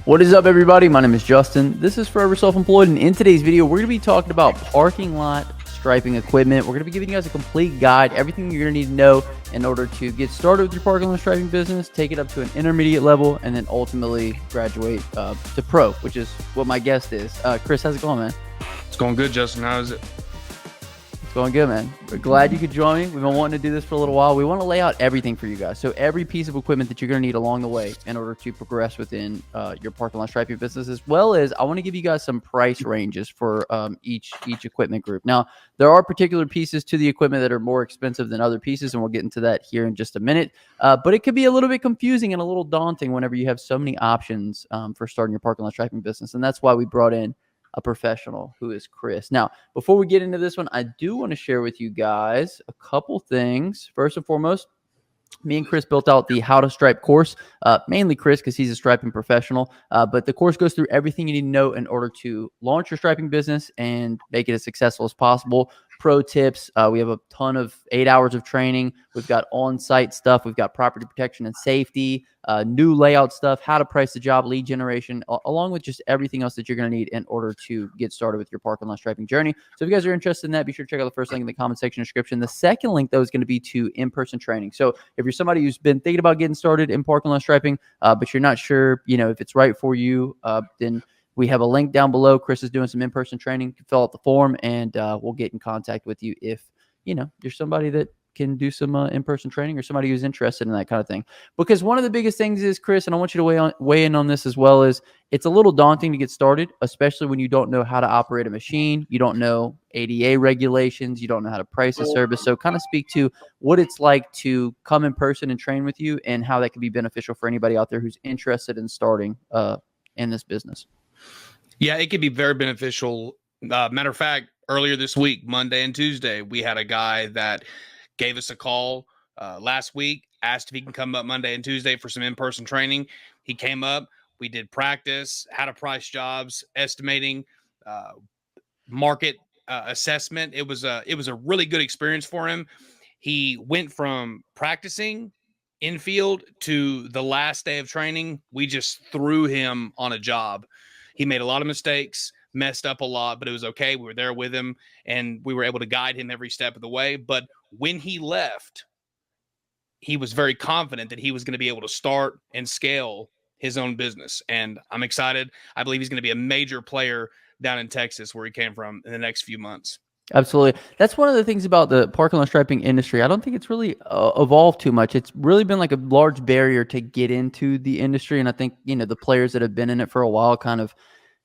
What is up, everybody? My name is Justin. This is Forever Self-Employed, and in today's video, we're going to be talking about parking lot striping equipment. We're going to be giving you guys a complete guide, everything you're going to need to know in order to get started with your parking lot striping business, take it up to an intermediate level, and then ultimately graduate to pro, which is what my guest is. Chris, how's it going, man? It's going good, Justin. How is it? It's going good, man. We're glad you could join me. We've been wanting to do this for a little while. We want to lay out everything for you guys. So every piece of equipment that you're going to need along the way in order to progress within your parking lot striping business, as well as I want to give you guys some price ranges for each equipment group. Now, there are particular pieces to the equipment that are more expensive than other pieces, and we'll get into that here in just a minute. But it could be a little bit confusing and a little daunting whenever you have so many options for starting your parking lot striping business. And that's why we brought in a professional, who is Chris. Now, before we get into this one, I do want to share with you guys a couple things. First and foremost, me and Chris built out the How to Stripe course, mainly Chris because he's a striping professional, but the course goes through everything you need to know in order to launch your striping business and make it as successful as possible. Pro tips. We have a ton of 8 hours of training. We've got on-site stuff. We've got property protection and safety, new layout stuff, how to price the job, lead generation, along with just everything else that you're going to need in order to get started with your parking lot striping journey. So if you guys are interested in that, be sure to check out the first link in the comment section description. The second link, though, is going to be to in-person training. So if you're somebody who's been thinking about getting started in parking lot striping, but you're not sure, if it's right for you, then we have a link down below. Chris is doing some in-person training. You can fill out the form, and we'll get in contact with you if, you're somebody that can do some in-person training or somebody who's interested in that kind of thing. Because one of the biggest things is, Chris, and I want you to weigh in on this as well, is it's a little daunting to get started, especially when you don't know how to operate a machine. You don't know ADA regulations. You don't know how to price a service. So kind of speak to what it's like to come in person and train with you and how that can be beneficial for anybody out there who's interested in starting in this business. Yeah, it could be very beneficial. Matter of fact, earlier this week, Monday and Tuesday, we had a guy that gave us a call last week, asked if he can come up Monday and Tuesday for some in-person training. He came up. We did practice, how to price jobs, estimating, market assessment. It was a really good experience for him. He went from practicing in field to the last day of training. We just threw him on a job. He made a lot of mistakes, messed up a lot, but it was okay. We were there with him, and we were able to guide him every step of the way. But when he left, he was very confident that he was going to be able to start and scale his own business. And I'm excited. I believe he's going to be a major player down in Texas, where he came from, in the next few months. Absolutely. That's one of the things about the parking lot striping industry. I don't think it's really evolved too much. It's really been like a large barrier to get into the industry. And I think, the players that have been in it for a while kind of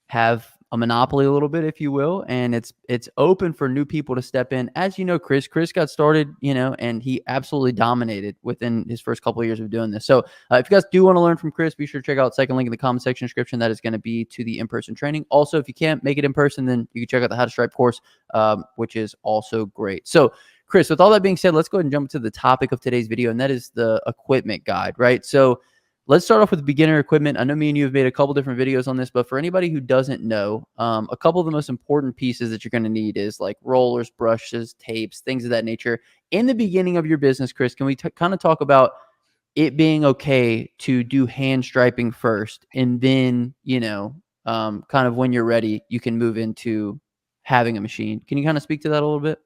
have a monopoly a little bit, if you will. And it's open for new people to step in. As you know, Chris got started, and he absolutely dominated within his first couple of years of doing this. So if you guys do want to learn from Chris, be sure to check out the second link in the comment section description. That is going to be to the in-person training. Also, if you can't make it in person, then you can check out the How to Stripe course, which is also great. So Chris, with all that being said, let's go ahead and jump to the topic of today's video, and that is the equipment guide, right? So let's start off with beginner equipment. I know me and you have made a couple different videos on this, but for anybody who doesn't know, a couple of the most important pieces that you're going to need is like rollers, brushes, tapes, things of that nature. In the beginning of your business, Chris, can we kind of talk about it being okay to do hand striping first, and then, kind of when you're ready, you can move into having a machine. Can you kind of speak to that a little bit?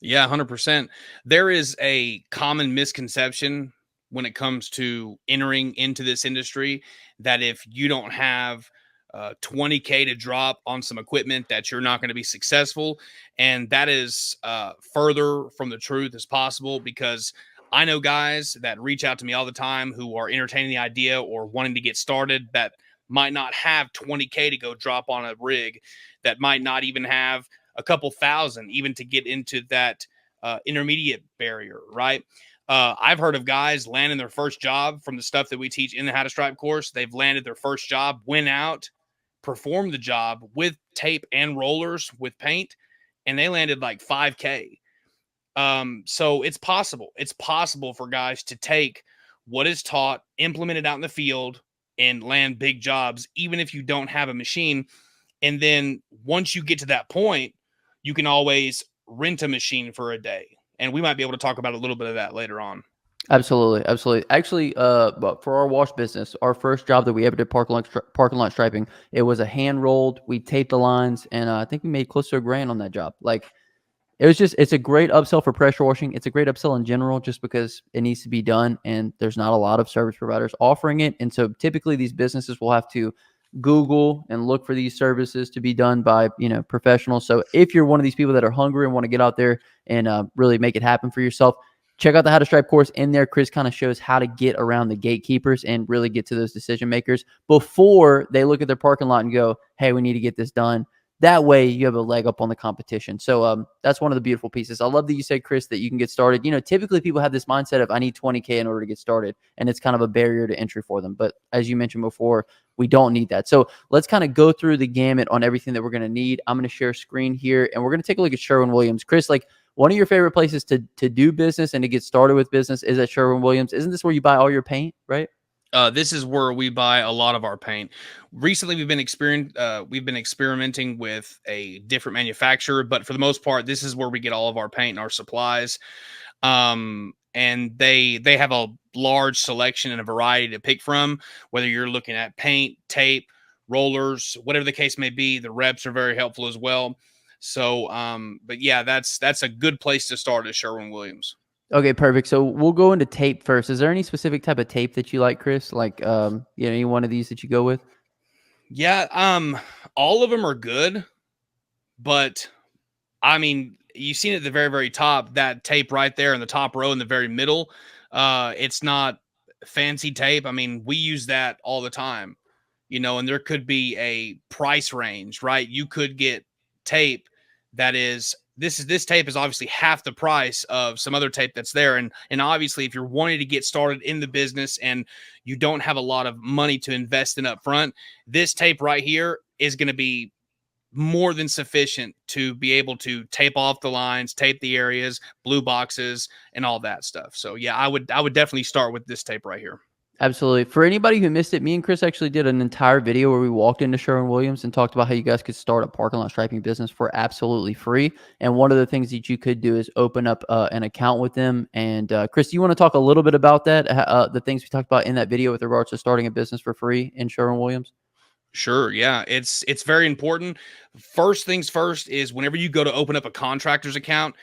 Yeah, 100%. There is a common misconception when it comes to entering into this industry that if you don't have $20K to drop on some equipment, that you're not going to be successful. And that is further from the truth as possible, because I know guys that reach out to me all the time who are entertaining the idea or wanting to get started that might not have $20K to go drop on a rig, that might not even have a couple thousand even to get into that intermediate barrier, right? I've heard of guys landing their first job from the stuff that we teach in the How to Stripe course. They've landed their first job, went out, performed the job with tape and rollers with paint, and they landed like 5K. So it's possible. It's possible for guys to take what is taught, implement it out in the field, and land big jobs, even if you don't have a machine. And then once you get to that point, you can always rent a machine for a day. And we might be able to talk about a little bit of that later on. Absolutely, absolutely. Actually, but for our wash business, our first job that we ever did parking lot striping, it was a hand rolled. We taped the lines, and I think we made close to $1,000 on that job. Like it was just, it's a great upsell for pressure washing. It's a great upsell in general, just because it needs to be done, and there's not a lot of service providers offering it. And so typically these businesses will have to Google and look for these services to be done by professionals. So if you're one of these people that are hungry and want to get out there and really make it happen for yourself, check out the How to Stripe course. In there, Chris kind of shows how to get around the gatekeepers and really get to those decision makers before they look at their parking lot and go, hey, we need to get this done. That way you have a leg up on the competition. So that's one of the beautiful pieces. I love that you said, Chris, that you can get started. Typically people have this mindset of I need 20K in order to get started, and it's kind of a barrier to entry for them. But as you mentioned before, we don't need that. So let's kind of go through the gamut on everything that we're going to need. I'm going to share a screen here, and we're going to take a look at Sherwin-Williams. Chris, like, one of your favorite places to do business and to get started with business is at Sherwin-Williams. Isn't this where you buy all your paint, right? This is where we buy a lot of our paint. Recently, we've been experimenting with a different manufacturer, but for the most part, this is where we get all of our paint and our supplies. And they have a large selection and a variety to pick from. Whether you're looking at paint, tape, rollers, whatever the case may be, the reps are very helpful as well. So, but yeah, that's a good place to start at Sherwin-Williams. Okay, perfect. So we'll go into tape first. Is there any specific type of tape that you like, Chris? Like, any one of these that you go with? Yeah, all of them are good, but I mean, you've seen it at the very, very top, that tape right there in the top row in the very middle. It's not fancy tape. I mean, we use that all the time, and there could be a price range, right? You could get tape that is this tape is obviously half the price of some other tape that's there. And obviously, if you're wanting to get started in the business and you don't have a lot of money to invest in up front, this tape right here is going to be more than sufficient to be able to tape off the lines, tape the areas, blue boxes, and all that stuff. So yeah, I would definitely start with this tape right here. Absolutely. For anybody who missed it, me and Chris actually did an entire video where we walked into Sherwin-Williams and talked about how you guys could start a parking lot striping business for absolutely free. And one of the things that you could do is open up an account with them. And Chris, do you want to talk a little bit about that? The things we talked about in that video with regards to starting a business for free in Sherwin-Williams? Sure. Yeah. It's very important. First things first is whenever you go to open up a contractor's account,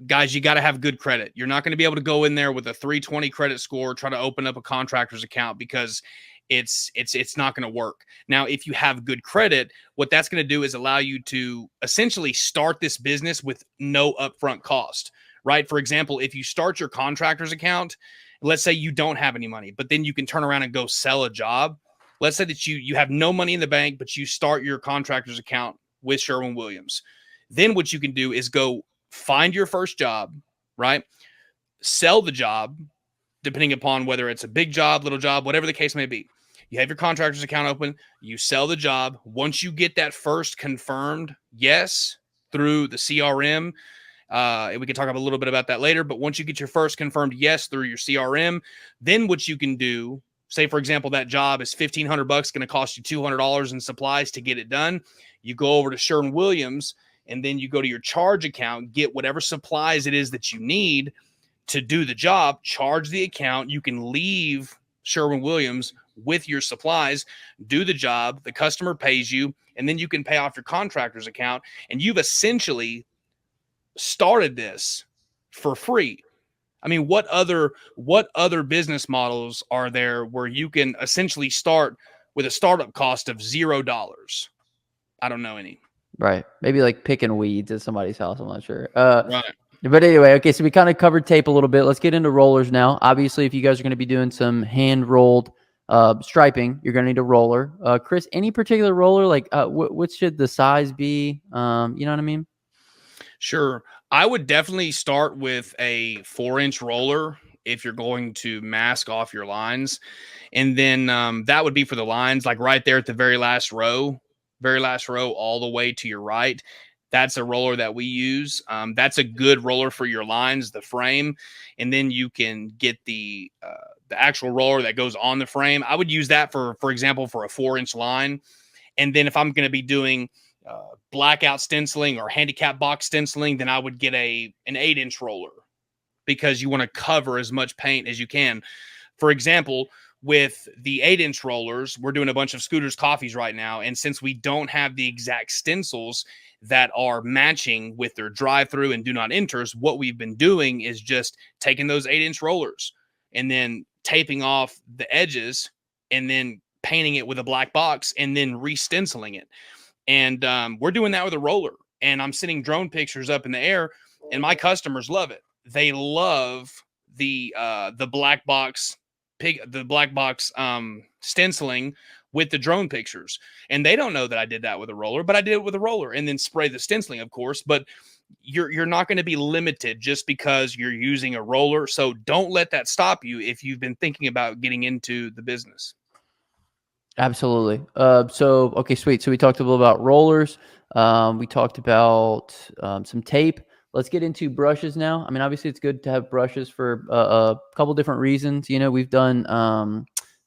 guys, you got to have good credit. You're not going to be able to go in there with a 320 credit score, try to open up a contractor's account, because it's not going to work. Now, if you have good credit, what that's going to do is allow you to essentially start this business with no upfront cost, right? For example, if you start your contractor's account, let's say you don't have any money, but then you can turn around and go sell a job. Let's say that you have no money in the bank, but you start your contractor's account with Sherwin-Williams. Then what you can do is go find your first job, right? Sell the job, depending upon whether it's a big job, little job, whatever the case may be. You have your contractor's account open, you sell the job. Once you get that first confirmed yes through the CRM, and we can talk a little bit about that later, but once you get your first confirmed yes through your CRM, then what you can do, say, for example, that job is $1,500, going to cost you $200 in supplies to get it done. You go over to Sherwin-Williams, and then you go to your charge account, get whatever supplies it is that you need to do the job, charge the account. You can leave Sherwin-Williams with your supplies, do the job, the customer pays you, and then you can pay off your contractor's account. And you've essentially started this for free. I mean, what other business models are there where you can essentially start with a startup cost of $0? I don't know any. Right. Maybe like picking weeds at somebody's house. I'm not sure. Right. But anyway, okay, so we kind of covered tape a little bit. Let's get into rollers now. Obviously, if you guys are going to be doing some hand-rolled striping, you're going to need a roller. Chris, any particular roller? Like, what should the size be? You know what I mean? Sure. I would definitely start with a 4-inch roller if you're going to mask off your lines. And then that would be for the lines, like right there at the very last row all the way to your right. That's a roller that we use. That's a good roller for your lines, the frame. And then you can get the actual roller that goes on the frame. I would use that for example, for a 4-inch line. And then if I'm going to be doing blackout stenciling or handicap box stenciling, then I would get an 8-inch roller. because you want to cover as much paint as you can. For example, with the 8-inch rollers, we're doing a bunch of Scooters coffees right now. And since we don't have the exact stencils that are matching with their drive-through and do not enters, what we've been doing is just taking those 8-inch rollers and then taping off the edges and then painting it with a black box and then re-stenciling it. And we're doing that with a roller. And I'm sending drone pictures up in the air, and my customers love it. They love the black box stenciling with the drone pictures. And they don't know that I did that with a roller, but I did it with a roller and then spray the stenciling, of course. But you're not going to be limited just because you're using a roller. So don't let that stop you if you've been thinking about getting into the business. Absolutely. So, okay, sweet. So we talked a little about rollers. We talked about some tape. Let's get into brushes now. I mean, obviously it's good to have brushes for a couple different reasons. You know, we've done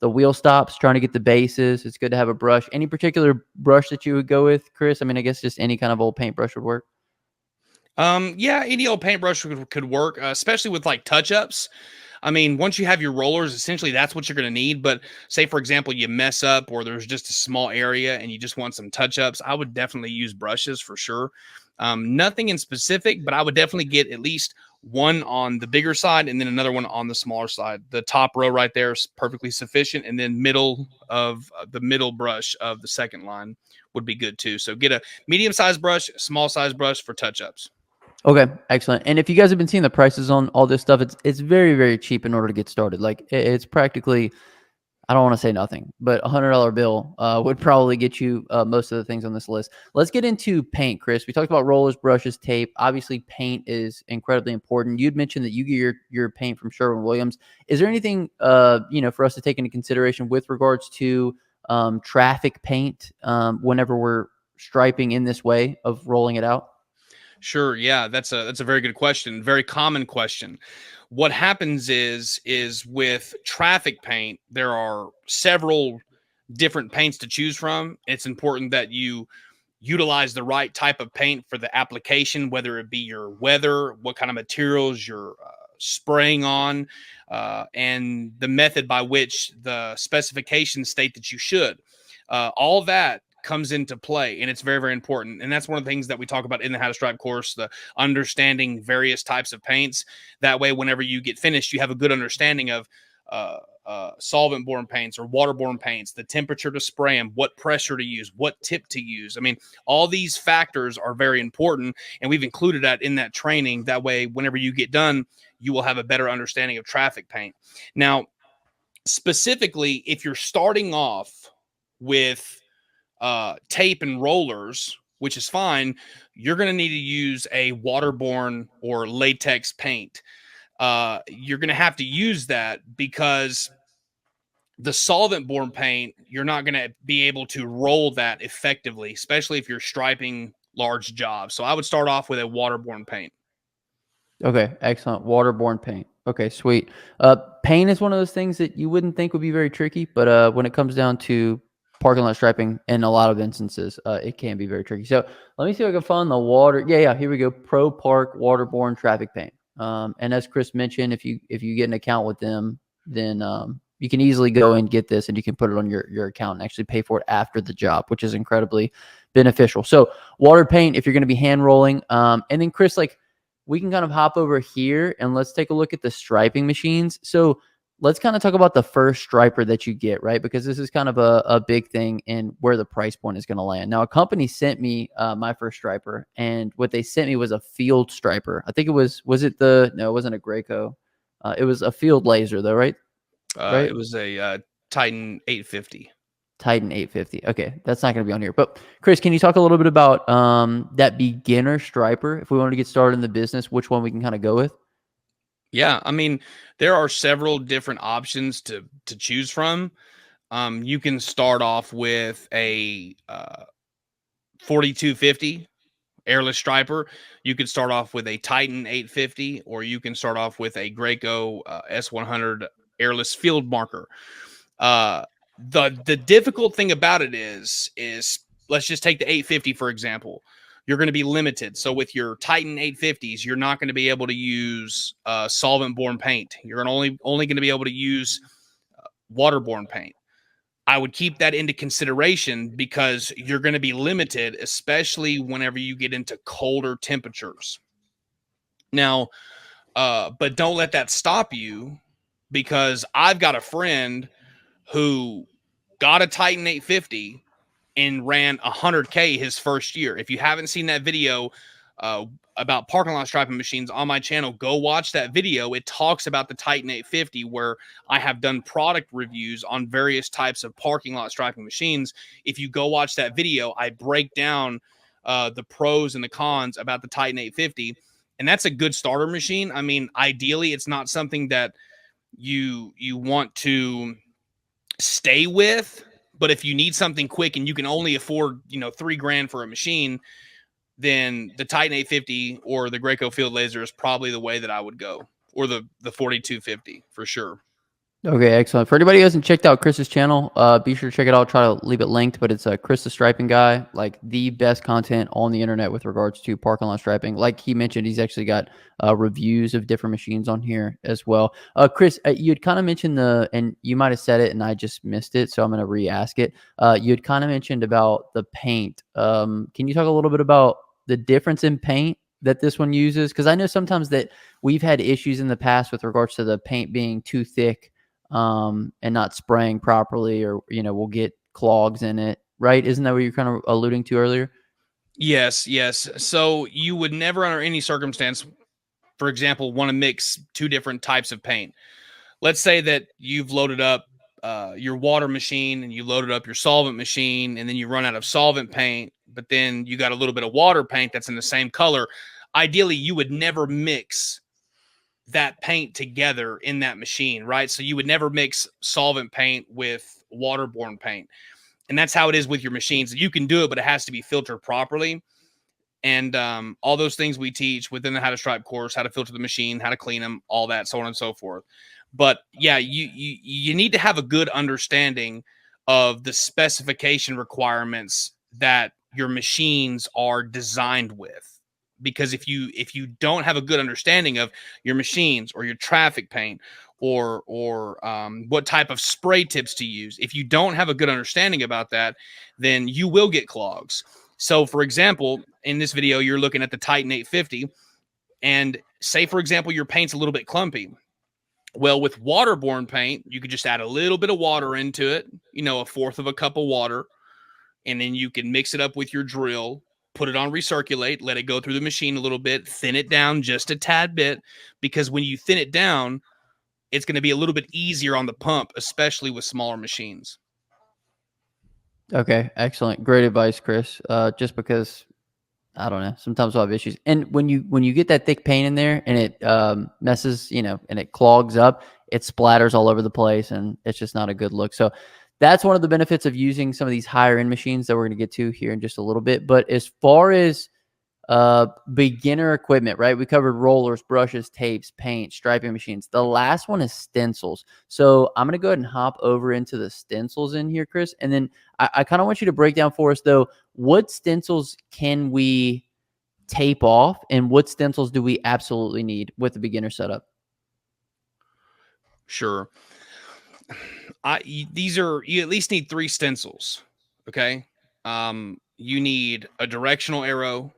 the wheel stops, trying to get the bases. It's good to have a brush. Any particular brush that you would go with, Chris? I mean, I guess just any kind of old paintbrush would work. Yeah, any old paintbrush could work, especially with like touch-ups. I mean, once you have your rollers, essentially that's what you're going to need. But say, for example, you mess up or there's just a small area and you just want some touch-ups, I would definitely use brushes for sure. Nothing in specific, but I would definitely get at least one on the bigger side and then another one on the smaller side. The top row right there is perfectly sufficient. And then middle of the middle brush of the second line would be good too. So get a medium-sized brush, small-sized brush for touch-ups. Okay, excellent. And if you guys have been seeing the prices on all this stuff, it's very, very cheap in order to get started. Like it's practically, I don't want to say nothing, but $100 bill would probably get you most of the things on this list. Let's get into paint, Chris. We talked about rollers, brushes, tape. Obviously, paint is incredibly important. You'd mentioned that you get your paint from Sherwin-Williams. Is there anything for us to take into consideration with regards to traffic paint whenever we're striping in this way of rolling it out? Sure. Yeah, that's a very good question. Very common question. What happens is with traffic paint, there are several different paints to choose from. It's important that you utilize the right type of paint for the application, whether it be your weather, what kind of materials you're spraying on, and the method by which the specifications state that you should. All that comes into play, and it's very, very important. And that's one of the things that we talk about in the How to Stripe course, the understanding various types of paints. That way, whenever you get finished, you have a good understanding of solvent-borne paints or water-borne paints, the temperature to spray them, what pressure to use, what tip to use. I mean, all these factors are very important, and we've included that in that training. That way, whenever you get done, you will have a better understanding of traffic paint. Now, specifically, if you're starting off with tape and rollers, which is fine, you're going to need to use a waterborne or latex paint. You're going to have to use that because the solvent-borne paint, you're not going to be able to roll that effectively, especially if you're striping large jobs. So I would start off with a waterborne paint. Okay, excellent. Waterborne paint. Okay, sweet. Paint is one of those things that you wouldn't think would be very tricky, but when it comes down to parking lot striping, in a lot of instances, it can be very tricky. So let me see if I can find the water. Yeah, here we go. Pro Park waterborne traffic paint. And as Chris mentioned, if you get an account with them, then you can easily go and get this, and you can put it on your account and actually pay for it after the job, which is incredibly beneficial. So water paint, if you're going to be hand rolling, and then Chris, like, we can kind of hop over here and let's take a look at the striping machines. So let's kind of talk about the first striper that you get, right? Because this is kind of a big thing in where the price point is going to land. Now, a company sent me my first striper, and what they sent me was a field striper. I think it was no, it wasn't a Graco. It was a field laser though, right? Right. It was a Titan 850. Titan 850. Okay, that's not going to be on here. But Chris, can you talk a little bit about that beginner striper? If we wanted to get started in the business, which one we can kind of go with? Yeah, I mean, there are several different options to choose from. You can start off with a 4250 airless striper. You could start off with a Titan 850, or you can start off with a Graco S100 airless field marker. The difficult thing about it is let's just take the 850 for example. you're going to be limited. So with your Titan 850s, you're not going to be able to use solvent-borne paint. You're only going to be able to use waterborne paint. I would keep that into consideration because you're going to be limited, especially whenever you get into colder temperatures. Now, but don't let that stop you, because I've got a friend who got a Titan 850 and ran 100K his first year. If you haven't seen that video about parking lot striping machines on my channel, go watch that video. It talks about the Titan 850, where I have done product reviews on various types of parking lot striping machines. If you go watch that video, I break down the pros and the cons about the Titan 850, and that's a good starter machine. I mean, ideally, it's not something that you want to stay with, but if you need something quick and you can only afford, $3,000 for a machine, then the Titan 850 or the Graco Field Laser is probably the way that I would go, or the 4250 for sure. Okay, excellent. For anybody who hasn't checked out Chris's channel, be sure to check it out. I'll try to leave it linked, but it's Chris the Striping Guy, like the best content on the internet with regards to parking lot striping. Like he mentioned, he's actually got reviews of different machines on here as well. Chris, you'd kind of mentioned and you might have said it and I just missed it, so I'm going to re-ask it. You'd kind of mentioned about the paint. Can you talk a little bit about the difference in paint that this one uses? Because I know sometimes that we've had issues in the past with regards to the paint being too thick and not spraying properly, or we'll get clogs in it, right? Isn't that what you're kind of alluding to earlier? Yes. So you would never, under any circumstance, for example, want to mix two different types of paint. Let's say that you've loaded up your water machine and you loaded up your solvent machine, and then you run out of solvent paint, but then you got a little bit of water paint that's in the same color. Ideally, you would never mix that paint together in that machine, right? So you would never mix solvent paint with waterborne paint. And that's how it is with your machines. You can do it, but it has to be filtered properly. And all those things we teach within the How to Stripe course, how to filter the machine, how to clean them, all that, so on and so forth. But yeah, you need to have a good understanding of the specification requirements that your machines are designed with. Because if you don't have a good understanding of your machines or your traffic paint or what type of spray tips to use, if you don't have a good understanding about that, then you will get clogs. So, for example, in this video, you're looking at the Titan 850, and say, for example, your paint's a little bit clumpy. Well, with waterborne paint, you could just add a little bit of water into it, a fourth of a cup of water, and then you can mix it up with your drill, put it on recirculate, let it go through the machine a little bit, thin it down just a tad bit, because when you thin it down, it's going to be a little bit easier on the pump, especially with smaller machines. Okay, excellent. Great advice, Chris. Just because, I don't know, sometimes we'll have issues. And when you get that thick paint in there and it messes, and it clogs up, it splatters all over the place, and it's just not a good look. So that's one of the benefits of using some of these higher end machines that we're going to get to here in just a little bit. But as far as beginner equipment, right? We covered rollers, brushes, tapes, paint, striping machines. The last one is stencils. So I'm going to go ahead and hop over into the stencils in here, Chris. And then I kind of want you to break down for us, though, what stencils can we tape off and what stencils do we absolutely need with the beginner setup? Sure. You at least need 3 stencils. Okay. You need a directional arrow,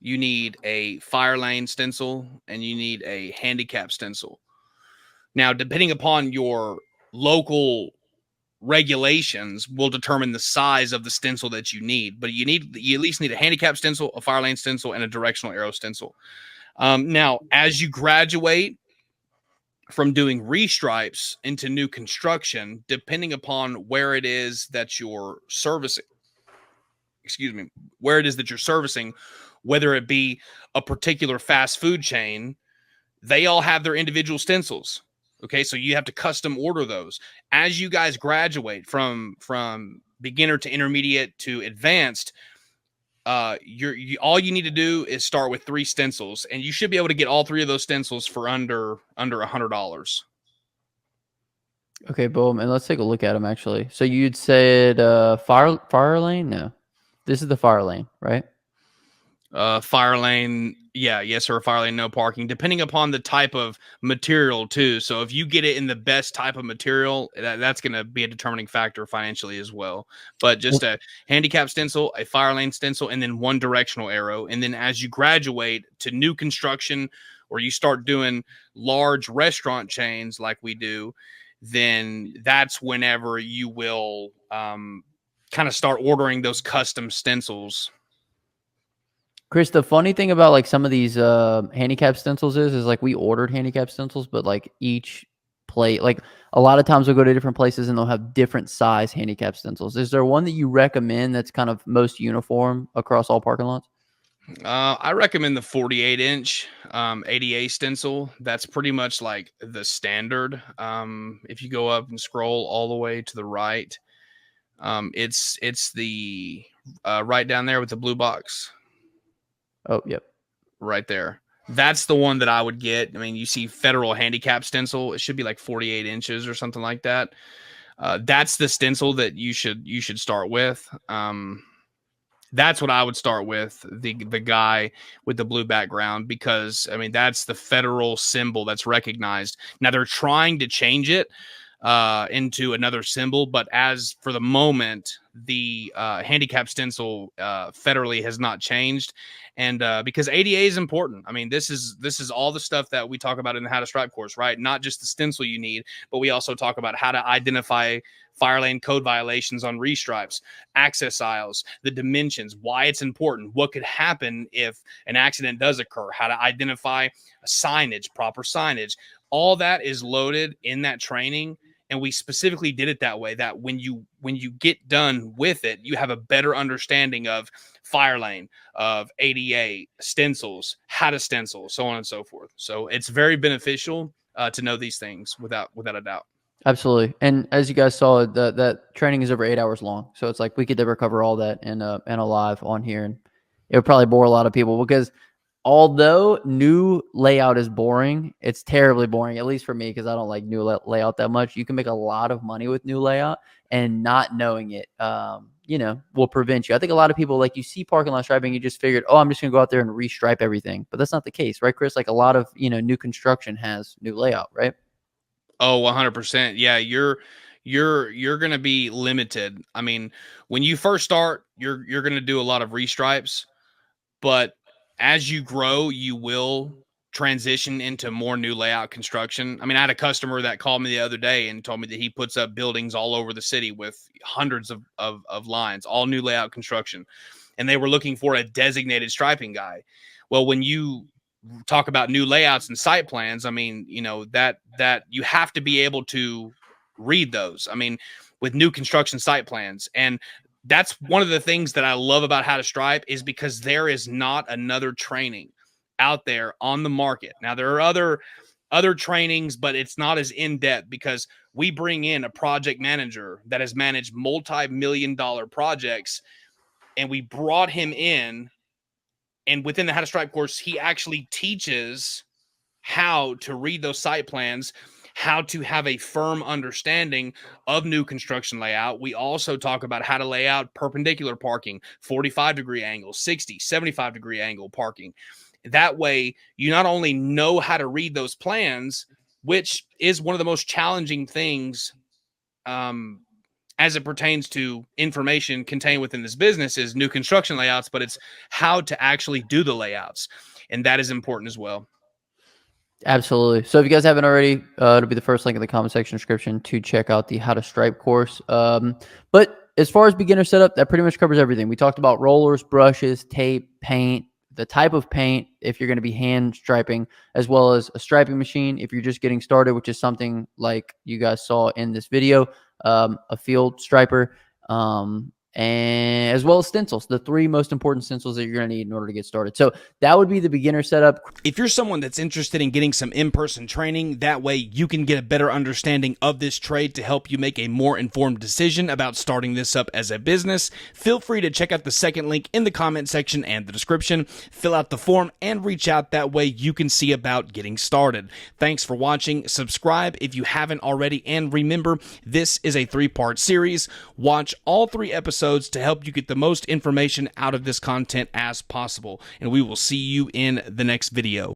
you need a fire lane stencil, and you need a handicap stencil. Now, depending upon your local regulations will determine the size of the stencil that you need, but you at least need a handicap stencil, a fire lane stencil, and a directional arrow stencil. Now, as you graduate from doing restripes into new construction, depending upon where it is that you're servicing, whether it be a particular fast food chain, they all have their individual stencils. Okay, so you have to custom order those. As you guys graduate from beginner to intermediate to advanced, all you need to do is start with 3 stencils, and you should be able to get all 3 of those stencils for under $100. Okay, boom. And let's take a look at them, actually. So you'd said fire lane? No. This is the fire lane, right? Fire lane, yeah, yes, or fire lane, no parking, depending upon the type of material too. So if you get it in the best type of material, that's going to be a determining factor financially as well. But just a handicap stencil, a fire lane stencil, and then one directional arrow. And then as you graduate to new construction, or you start doing large restaurant chains like we do, then that's whenever you will kind of start ordering those custom stencils. Chris, the funny thing about like some of these handicap stencils is like we ordered handicap stencils, but like each plate, like a lot of times we'll go to different places and they'll have different size handicap stencils. Is there one that you recommend that's kind of most uniform across all parking lots? I recommend the 48-inch ADA stencil. That's pretty much like the standard. If you go up and scroll all the way to the right, it's the right down there with the blue box. Oh, yep. Right there. That's the one that I would get. I mean, you see federal handicap stencil. It should be like 48 inches or something like that. That's the stencil that you should start with. That's what I would start with, the guy with the blue background, because I mean that's the federal symbol that's recognized. Now they're trying to change it into another symbol, but as for the moment, the handicap stencil federally has not changed, and because ADA is important. I mean, this is all the stuff that we talk about in the How to Stripe course, right? Not just the stencil you need, but we also talk about how to identify fire lane code violations on restripes, access aisles, the dimensions, why it's important, what could happen if an accident does occur, how to identify signage, proper signage. All that is loaded in that training. And we specifically did it that way, that when you get done with it, you have a better understanding of fire lane, of ADA, stencils, how to stencil, so on and so forth. So it's very beneficial to know these things without a doubt. Absolutely. And as you guys saw, that training is over 8 hours long. So it's like we could never cover all that in a live on here. And it would probably bore a lot of people because although new layout is boring, it's terribly boring, at least for me, because I don't like new layout that much. You can make a lot of money with new layout, and not knowing it, will prevent you. I think a lot of people, like, you see parking lot striping, you just figured, oh, I'm just going to go out there and restripe everything. But that's not the case, right, Chris? Like a lot of, new construction has new layout, right? Oh, 100%. Yeah, you're going to be limited. I mean, when you first start, you're going to do a lot of restripes, but as you grow, you will transition into more new layout construction. I mean, I had a customer that called me the other day and told me that he puts up buildings all over the city with hundreds of lines, all new layout construction. And they were looking for a designated striping guy. Well, when you talk about new layouts and site plans, I mean, that you have to be able to read those. I mean, with new construction site plans. And that's one of the things that I love about How to Stripe, is because there is not another training out there on the market. Now, there are other trainings, but it's not as in-depth, because we bring in a project manager that has managed multi-million-dollar projects, and we brought him in, and within the How to Stripe course, he actually teaches how to read those site plans, how to have a firm understanding of new construction layout. We also talk about how to lay out perpendicular parking, 45-degree angle, 60, 75-degree angle parking. That way, you not only know how to read those plans, which is one of the most challenging things as it pertains to information contained within this business, is new construction layouts, but it's how to actually do the layouts. And that is important as well. Absolutely. So if you guys haven't already, it'll be the first link in the comment section description to check out the How to Stripe course. But as far as beginner setup, that pretty much covers everything. We talked about rollers, brushes, tape, paint, the type of paint if you're going to be hand striping, as well as a striping machine if you're just getting started, which is something like you guys saw in this video, a field striper, and as well as stencils, the 3 most important stencils that you're going to need in order to get started. So that would be the beginner setup. If you're someone that's interested in getting some in-person training, that way you can get a better understanding of this trade to help you make a more informed decision about starting this up as a business, feel free to check out the second link in the comment section and the description. Fill out the form and reach out. That way you can see about getting started. Thanks for watching. Subscribe if you haven't already. And remember, this is a 3-part series. Watch all 3 episodes episodes to help you get the most information out of this content as possible. And we will see you in the next video.